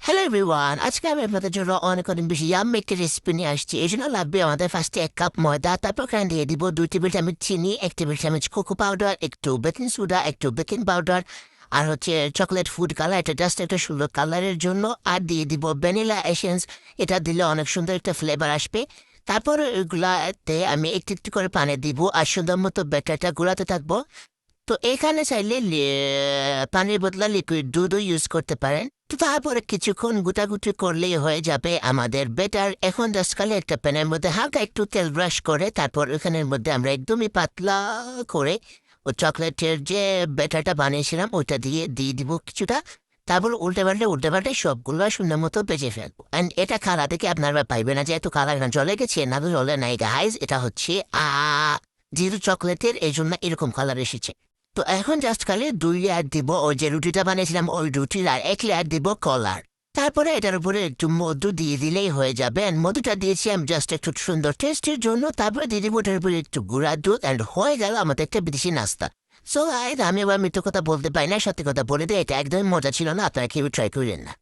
Hello everyone, আজকে আমি আপনাদের জন্য অনেক অনেক বেশি ইয়াম্মি একটি রেসিপি নিয়ে আসছি। এই জন্য লাগবে আমাদের ফার্স্টে 1 কাপ ময়দা, তারপর ওখানে দিয়ে দিব 2 টেবিল চামচ চিনি, 1 টেবিল চামচ কোকো পাউডার, একটু বেকিং সোডা, একটু বেকিং পাউডার, আর হচ্ছে চকলেট ফুড কালার, এটা জাস্ট একটা সুন্দর কালারের জন্য। আর দিয়ে দিব ভ্যানিলা এসেন্স, এটা দিলে অনেক সুন্দর একটা ফ্লেভার আসবে। তারপর এগুলাতে আমি একটু একটু করে পানি দিব আর সুন্দর মতো ব্যাটারটা গুলাতে থাকবো। তো এখানে চাইলে পানির বদলা লিকুইড দুধও ইউজ করতে পারেন। তো তারপরে কিছুক্ষণ গুটাগুটি করলেই হয়ে যাবে আমাদের বেটার। এখন জাস্ট খালি একটা প্যানের মধ্যে হালকা একটু তেল ব্রাশ করে তারপর ওখানের মধ্যে আমরা একদমই পাতলা করে ও চকলেটের যে বেটারটা বানিয়েছিলাম ওইটা দিয়ে দিব কিছুটা। তারপর উল্টে পাল্টে সবগুলো সুন্দর মতো বেজে ফেলবো। অ্যান্ড এটা কালার থেকে আপনারা পাইবেন না যে এত কালার না জলে গেছে, না তো জলে নাই গাইজ। এটা হচ্ছে যেহেতু চকলেটের এই জন্য এরকম কালার এসেছে। তো এখন জাস্ট খালি 2 লেয়ার দিব ওই যে রুটিটা বানিয়েছিলাম ওই রুটির, আর 1 লেয়ার দিব কলার। তারপরে এটার উপরে একটু মধু দিয়ে দিলেই হয়ে যাবে। অ্যান্ড মধুটা দিয়েছি আমি জাস্ট একটু সুন্দর টেস্টের জন্য। তারপরে দিয়ে দিব ওটার উপরে একটু গুঁড়া দুধ, অ্যান্ড হয়ে গেল আমাদের একটা বিদেশি নাস্তা। সো আমি আবার মিথ্যে কথা বলতে পারি না, সত্যি কথা বলে দিই, এটা একদমই মজা ছিল না, আপনারা কেউ ট্রাই করেন না।